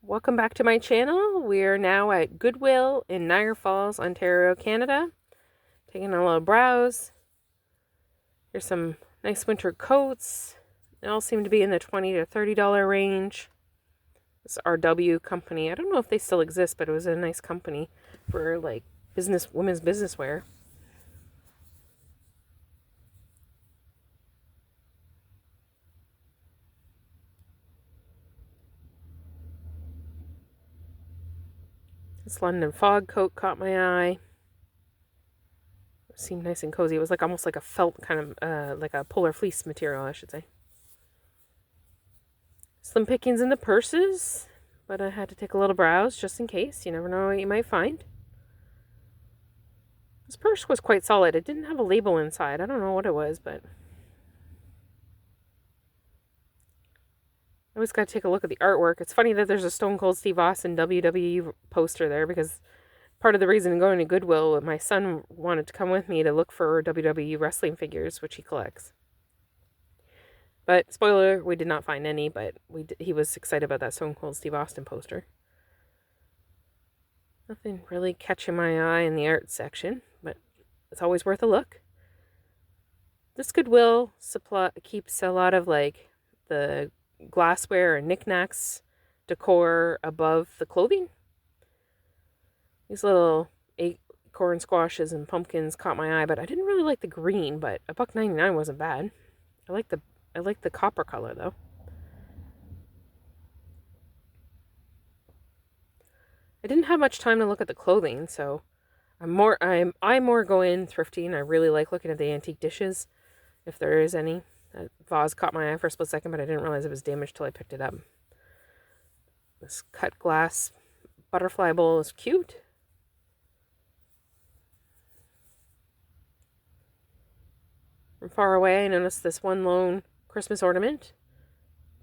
Welcome back to my channel. We're now at Goodwill in Niagara Falls, Ontario, Canada. Taking a little browse. Here's some nice winter coats. They all seem to be in the $20 to $30 range. This RW company. I don't know if they still exist, but it was a nice company for like women's business wear. This London fog coat caught my eye. It seemed nice and cozy. It was like almost like a felt kind of, like a polar fleece material, I should say. Slim pickings in the purses, but I had to take a little browse just in case. You never know what you might find. This purse was quite solid. It didn't have a label inside. I don't know what it was, but I always got to take a look at the artwork. It's funny that there's a Stone Cold Steve Austin WWE poster there, because part of the reason going to Goodwill, my son wanted to come with me to look for WWE wrestling figures, which he collects. But spoiler, we did not find any, but he was excited about that Stone Cold Steve Austin poster. Nothing really catching my eye in the art section, but it's always worth a look. This Goodwill keeps a lot of like the glassware and knickknacks decor above the clothing. These little acorn squashes and pumpkins caught my eye, but I didn't really like the green, but $1.99 wasn't bad. I like the copper color though. I didn't have much time to look at the clothing, so I more go in thrifting. I really like looking at the antique dishes, if there is any. That vase caught my eye for a split second, but I didn't realize it was damaged till I picked it up. This cut glass butterfly bowl is cute. From far away, I noticed this one lone Christmas ornament,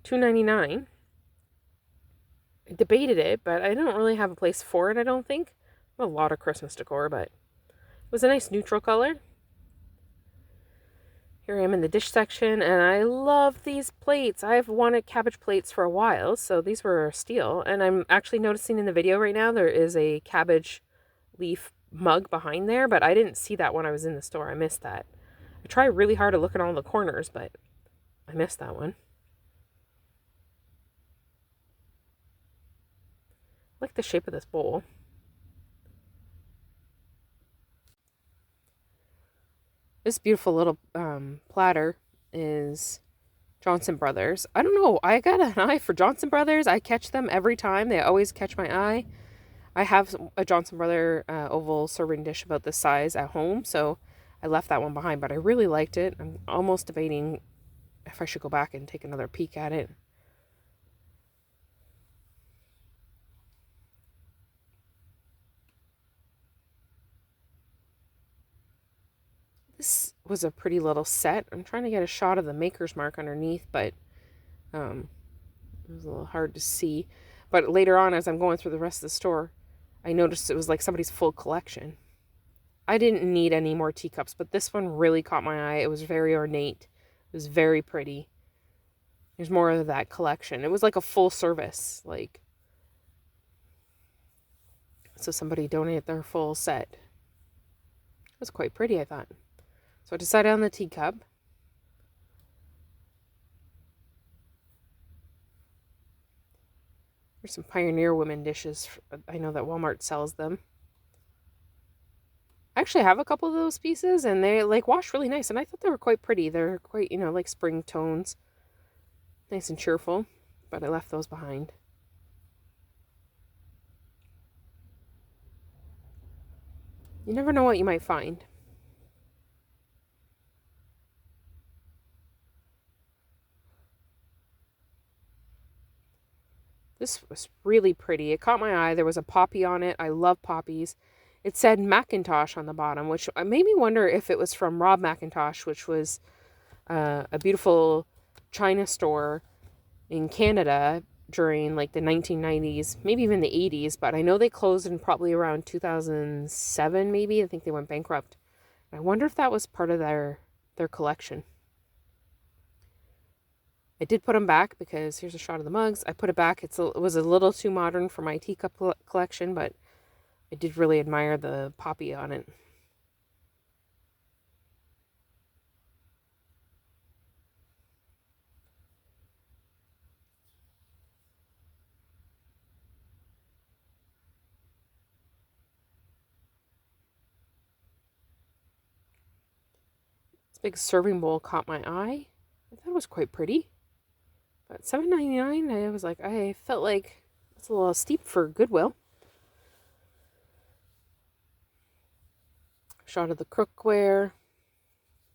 $2.99. I debated it, but I don't really have a place for it, I don't think. A lot of Christmas decor, but it was a nice neutral color. Here I am in the dish section, and I love these plates. I've wanted cabbage plates for a while, so these were a steal. And I'm actually noticing in the video right now there is a cabbage leaf mug behind there, but I didn't see that when I was in the store. I missed that. I try really hard to look at all the corners, but I missed that one. I like the shape of this bowl. This beautiful little platter is Johnson Brothers. I don't know. I got an eye for Johnson Brothers. I catch them every time. They always catch my eye. I have a Johnson Brother oval serving dish about this size at home, so I left that one behind, but I really liked it. I'm almost debating if I should go back and take another peek at it. This was a pretty little set. I'm trying to get a shot of the maker's mark underneath, but it was a little hard to see. But later on, as I'm going through the rest of the store, I noticed it was like somebody's full collection. I didn't need any more teacups, but this one really caught my eye. It was very ornate. It was very pretty. There's more of that collection. It was like a full service, like, so somebody donated their full set. It was quite pretty, I thought. So I decided on the teacup. There's some Pioneer Women dishes. I know that Walmart sells them. I actually have a couple of those pieces, and they like wash really nice, and I thought they were quite pretty. They're quite, like spring tones. Nice and cheerful, but I left those behind. You never know what you might find. This was really pretty. It caught my eye. There was a poppy on it. I love poppies. It said Macintosh on the bottom, which made me wonder if it was from Rob Macintosh, which was a beautiful China store in Canada during like the 1990s, maybe even the 80s, but I know they closed in probably around 2007, maybe. I think they went bankrupt. I wonder if that was part of their collection. I did put them back because here's a shot of the mugs. I put it back. It was a little too modern for my teacup collection, but I did really admire the poppy on it. This big serving bowl caught my eye. I thought it was quite pretty. But $7.99, I felt like it's a little steep for Goodwill. Shot of the cookware.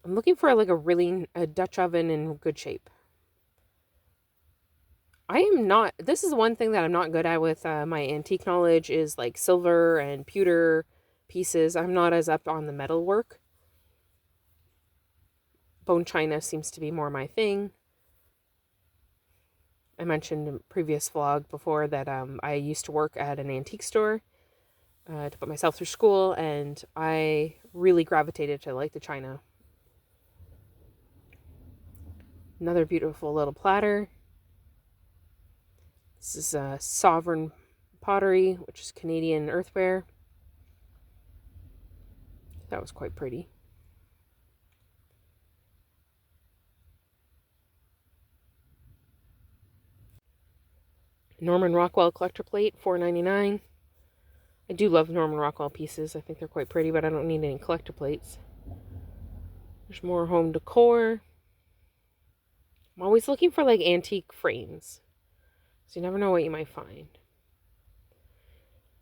I'm looking for like a Dutch oven in good shape. This is one thing that I'm not good at with my antique knowledge is like silver and pewter pieces. I'm not as up on the metal work. Bone china seems to be more my thing. I mentioned in a previous vlog before that I used to work at an antique store to put myself through school, and I really gravitated to like the china. Another beautiful little platter. This is Sovereign Pottery, which is Canadian earthenware. That was quite pretty. Norman Rockwell collector plate, $4.99. I do love Norman Rockwell pieces. I think they're quite pretty, but I don't need any collector plates. There's more home decor. I'm always looking for like antique frames, so you never know what you might find.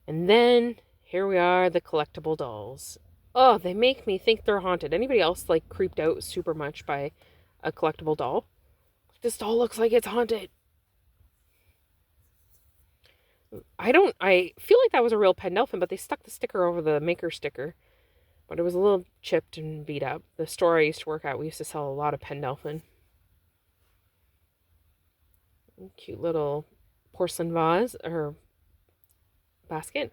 And then here we are, the collectible dolls. Oh, they make me think they're haunted. Anybody else like creeped out super much by a collectible doll? This doll looks like it's haunted. I feel like that was a real Pendelphin, but they stuck the sticker over the maker sticker. But it was a little chipped and beat up. The store I used to work at, we used to sell a lot of Pendelphin. Cute little porcelain vase or basket.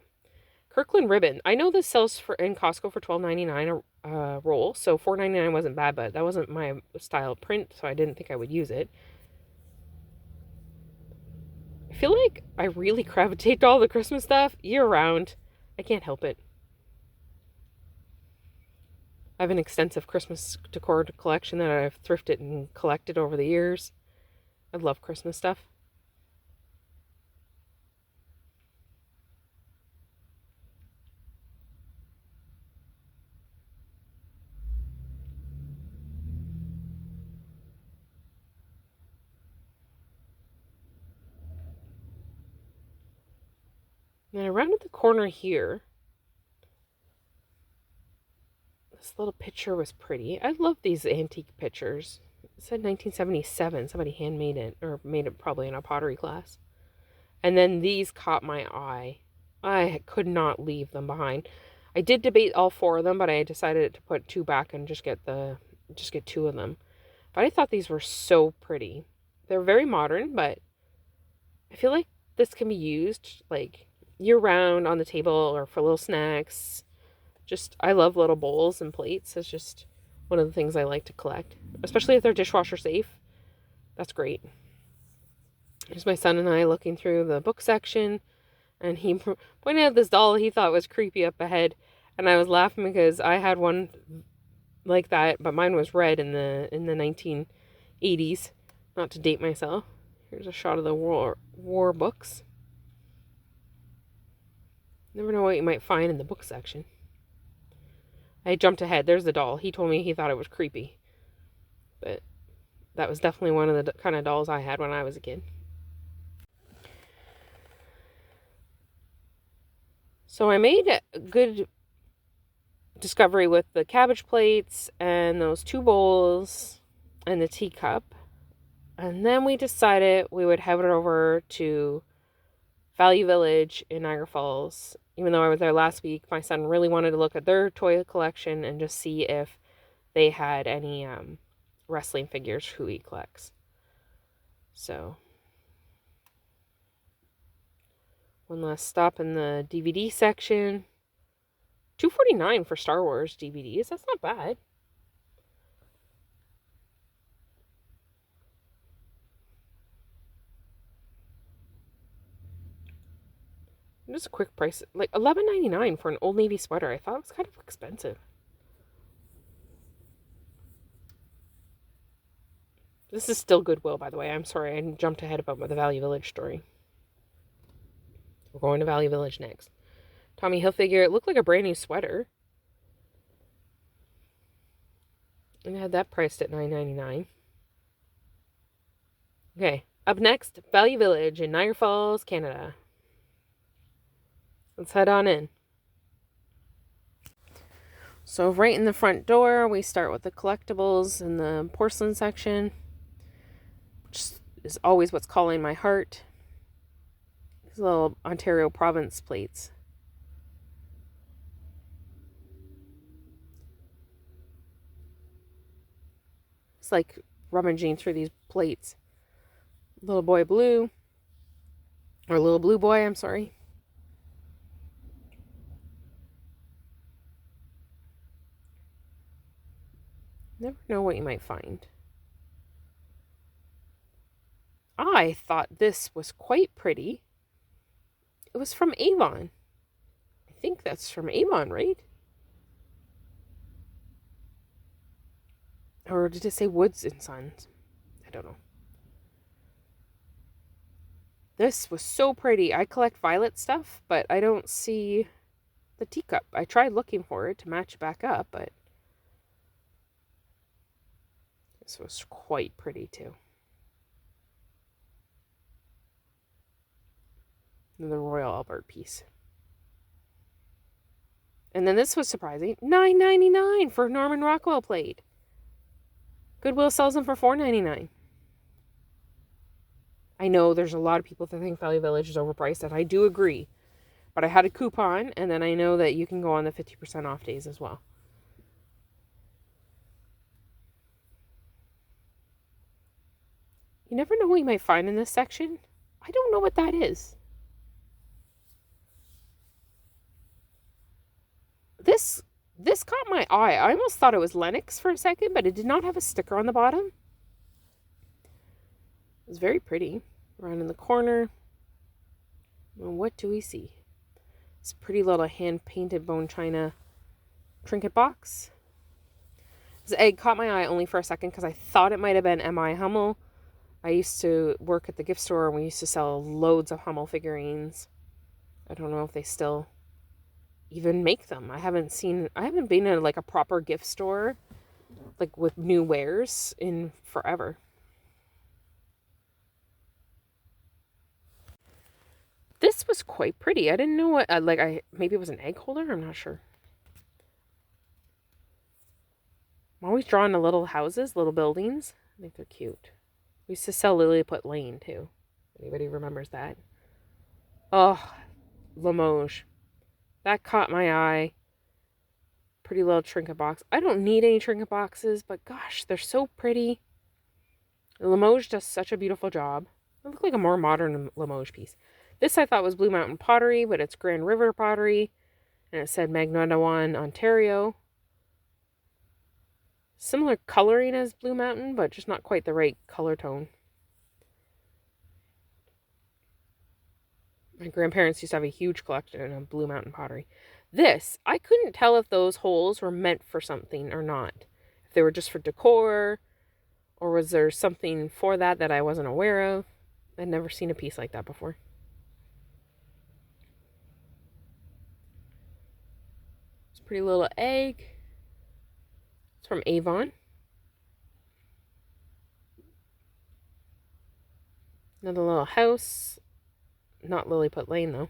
Kirkland ribbon. I know this sells in Costco for $12.99 a roll, so $4.99 wasn't bad, but that wasn't my style of print, so I didn't think I would use it. I feel like I really gravitate to all the Christmas stuff year round. I can't help it. I have an extensive Christmas decor collection that I've thrifted and collected over the years. I love Christmas stuff. And then I rounded the corner here. This little picture was pretty. I love these antique pictures. It said 1977. Somebody handmade it, or made it probably in a pottery class. And then these caught my eye. I could not leave them behind. I did debate all four of them, but I decided to put two back and just get two of them. But I thought these were so pretty. They're very modern, but I feel like this can be used like year round on the table or for little snacks. I love little bowls and plates. It's just one of the things I like to collect, especially if they're dishwasher safe. That's great. Here's my son and I looking through the book section, and he pointed out this doll he thought was creepy up ahead, and I was laughing because I had one like that, but mine was red in the 1980s. Not to date myself. Here's a shot of the war books. Never know what you might find in the book section. I jumped ahead. There's the doll. He told me he thought it was creepy. But that was definitely one of the kind of dolls I had when I was a kid. So I made a good discovery with the cabbage plates and those two bowls and the teacup. And then we decided we would head over to Value Village in Niagara Falls. Even though I was there last week, my son really wanted to look at their toy collection and just see if they had any wrestling figures who he collects. So, one last stop in the DVD section. $2.49 for Star Wars DVDs. That's not bad. Just a quick price, like $11.99 for an Old Navy sweater. I thought it was kind of expensive. This is still Goodwill, by the way. I'm sorry, I jumped ahead about the Value Village story. We're going to Value Village next. Tommy Hilfiger. It looked like a brand new sweater. And I had that priced at $9.99. Okay, up next, Value Village in Niagara Falls, Canada. Let's head on in. So right in the front door, we start with the collectibles in the porcelain section, which is always what's calling my heart. These little Ontario province plates. It's like rummaging through these plates. Little boy blue, or little blue boy, I'm sorry. Never know what you might find. I thought this was quite pretty. It was from Avon. I think that's from Avon, right? Or did it say Woods and Sons? I don't know. This was so pretty. I collect violet stuff, but I don't see the teacup. I tried looking for it to match back up, but this was quite pretty too. The Royal Albert piece. And then this was surprising. $9.99 for Norman Rockwell plate. Goodwill sells them for $4.99. I know there's a lot of people that think Value Village is overpriced, and I do agree. But I had a coupon, and then I know that you can go on the 50% off days as well. You never know what you might find in this section. I don't know what that is. This caught my eye. I almost thought it was Lenox for a second, but it did not have a sticker on the bottom. It was very pretty. Around in the corner. Well, what do we see? This pretty little hand-painted bone china trinket box. This egg caught my eye only for a second because I thought it might have been M.I. Hummel. I used to work at the gift store and we used to sell loads of Hummel figurines. I don't know if they still even make them. I haven't been in like a proper gift store like with new wares in forever. This was quite pretty. I didn't know what maybe it was an egg holder. I'm not sure. I'm always drawn to little houses, little buildings. I think they're cute. We used to sell Lilliput Lane too. Anybody remembers that? Oh, Limoges. That caught my eye. Pretty little trinket box. I don't need any trinket boxes, but gosh, they're so pretty. Limoges does such a beautiful job. It looked like a more modern Limoges piece. This I thought was Blue Mountain Pottery, but it's Grand River Pottery. And it said Magnonawan, Ontario. Similar coloring as Blue Mountain, but just not quite the right color tone. My grandparents used to have a huge collection of Blue Mountain pottery. This, I couldn't tell if those holes were meant for something or not. If they were just for decor, or was there something for that I wasn't aware of. I'd never seen a piece like that before. It's a pretty little egg. It's from Avon. Another little house. Not Lilliput Lane, though.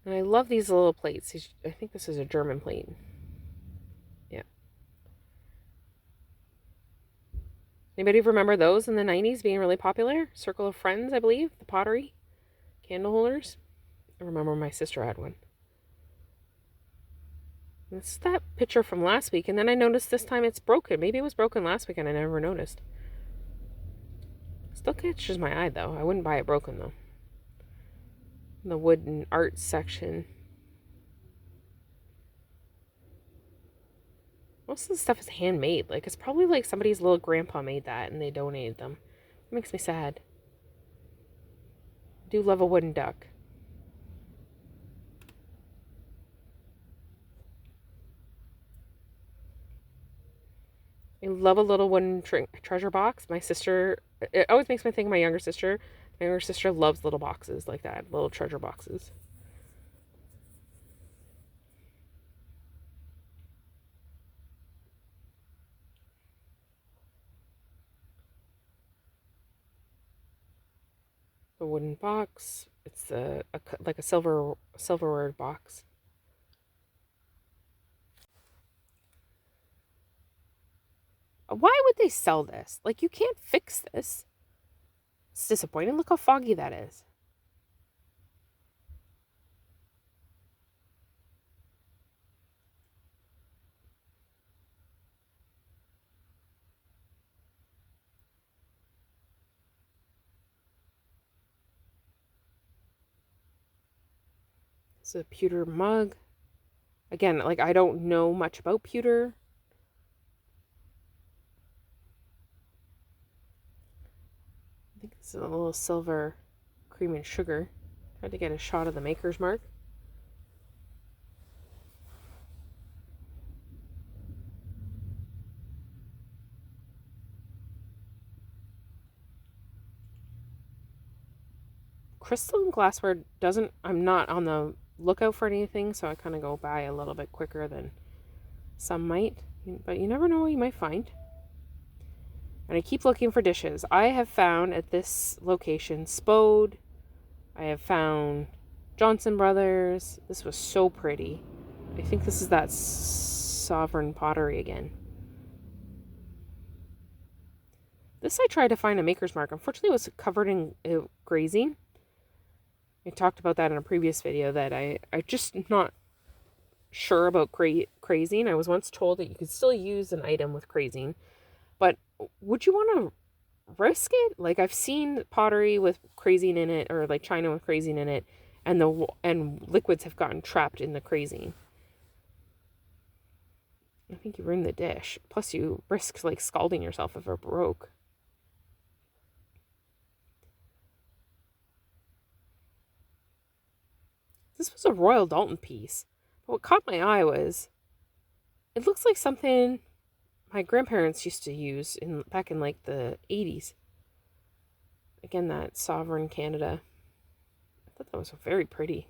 And I love these little plates. I think this is a German plate. Yeah. Anybody remember those in the 90s being really popular? Circle of Friends, I believe. The pottery. Candle holders. I remember my sister had one. It's that picture from last week. And then I noticed this time it's broken. Maybe it was broken last week and I never noticed. Still catches my eye, though. I wouldn't buy it broken, though. In the wooden art section. Most of the stuff is handmade. Like, it's probably like somebody's little grandpa made that and they donated them. It makes me sad. I do love a wooden duck. love a little wooden treasure box. My sister, it always makes me think of my younger sister. My younger sister loves little boxes like that, little treasure boxes. A wooden box. It's like a silverware box. Why would they sell this? Like, you can't fix this. It's disappointing. Look how foggy that is. It's a pewter mug. Again, like, I don't know much about pewter. I think it's a little silver cream and sugar. Tried to get a shot of the maker's mark. Crystal and glassware doesn't, I'm not on the lookout for anything, so I kind of go by a little bit quicker than some might. But you never know what you might find. And I keep looking for dishes. I have found at this location Spode. I have found Johnson Brothers. This was so pretty. I think this is that sovereign pottery again. This I tried to find a maker's mark. Unfortunately, it was covered in grazing. I talked about that in a previous video that I just not sure about crazing. I was once told that you could still use an item with crazing, but would you want to risk it? Like, I've seen pottery with crazing in it, or like china with crazing in it, and liquids have gotten trapped in the crazing. I think you ruined the dish. Plus, you risk like scalding yourself if it broke. This was a Royal Dalton piece. But what caught my eye was it looks like something my grandparents used to use back in like the 80s. Again, that Sovereign Canada. I thought that was very pretty.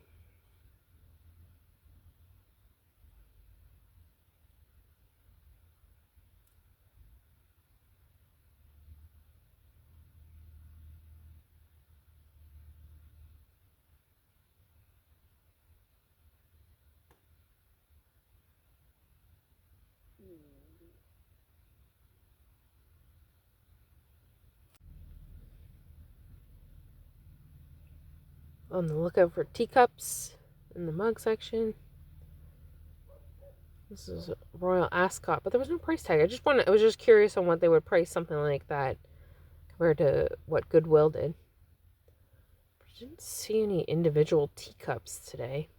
On the lookout for teacups in the mug section. This is Royal Ascot, but there was no price tag. I was just curious on what they would price something like that compared to what Goodwill did. I didn't see any individual teacups today.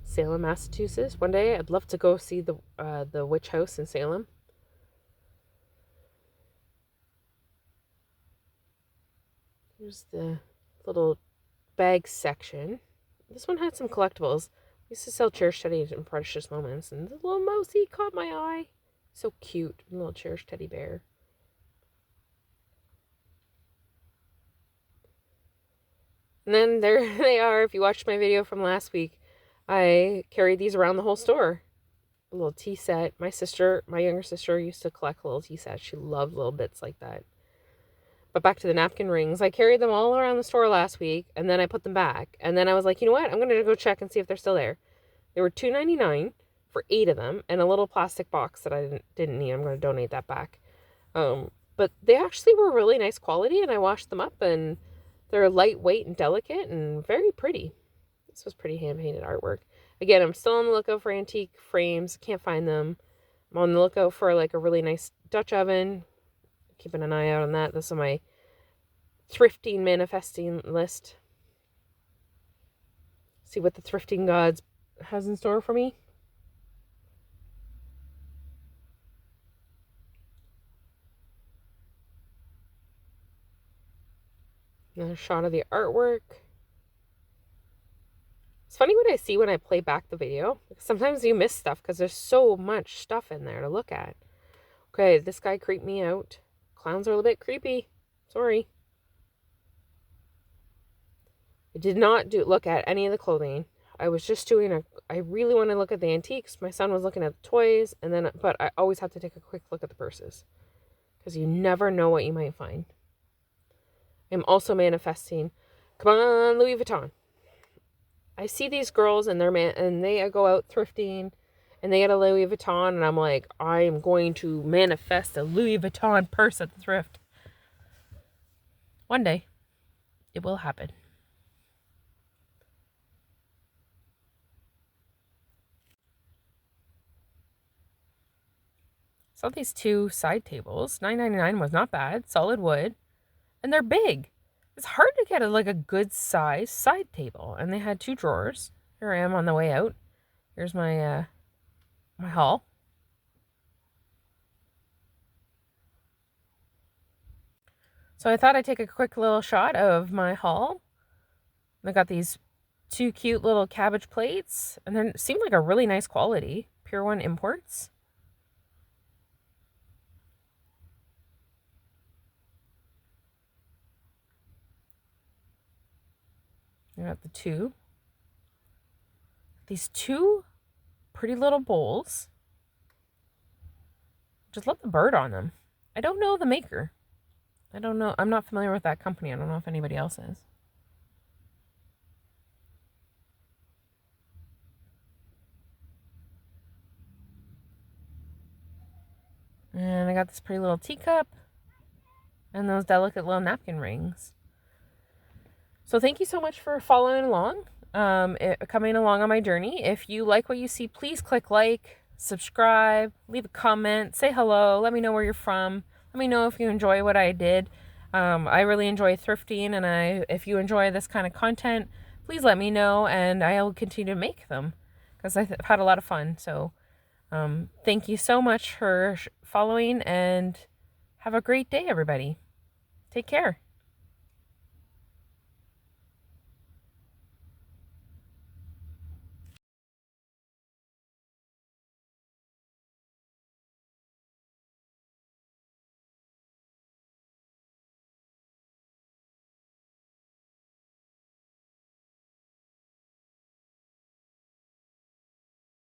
Salem, Massachusetts. One day I'd love to go see the witch house in Salem. Here's the little bag section. This one had some collectibles. We used to sell cherished teddies and precious moments, and the little mousey caught my eye. So cute, a little cherished teddy bear. And then there they are. If you watched my video from last week, I carried these around the whole store. A little tea set. My younger sister, used to collect little tea sets. She loved little bits like that. But back to the napkin rings. I carried them all around the store last week, and then I put them back. And then I was like, you know what? I'm going to go check and see if they're still there. They were $2.99 for 8 of them, and a little plastic box that I didn't need. I'm going to donate that back. But they actually were really nice quality, and I washed them up, and they're lightweight and delicate and very pretty. This was pretty hand-painted artwork. Again, I'm still on the lookout for antique frames. Can't find them. I'm on the lookout for like a really nice Dutch oven. Keeping an eye out on that. This is my thrifting manifesting list. See what the thrifting gods has in store for me. Another shot of the artwork. It's funny what I see when I play back the video. Sometimes you miss stuff because there's so much stuff in there to look at. Okay, this guy creeped me out. Clowns are a little bit creepy. Sorry. I did not look at any of the clothing. I was just doing I really want to look at the antiques. My son was looking at the toys, but I always have to take a quick look at the purses because you never know what you might find. I'm also manifesting. Come on, Louis Vuitton. I see these girls and they go out thrifting and they get a Louis Vuitton, and I'm like, I am going to manifest a Louis Vuitton purse at the thrift. One day, it will happen. Saw these 2 side tables. $9.99 was not bad. Solid wood. And they're big. It's hard to get a good size side table. And they had 2 drawers. Here I am on the way out. Here's my my haul. So I thought I'd take a quick little shot of my haul. I got these 2 cute little cabbage plates. And they seem like a really nice quality. Pure One Imports. I got these 2 pretty little bowls. Just love the bird on them. I don't know the maker. I don't know. I'm not familiar with that company. I don't know if anybody else is. And I got this pretty little teacup and those delicate little napkin rings. So thank you so much for following along, coming along on my journey. If you like what you see, please click like, subscribe, leave a comment, say hello, let me know where you're from. Let me know if you enjoy what I did. I really enjoy thrifting, and if you enjoy this kind of content, please let me know, and I'll continue to make them because I've had a lot of fun. So thank you so much for following, and have a great day, everybody. Take care.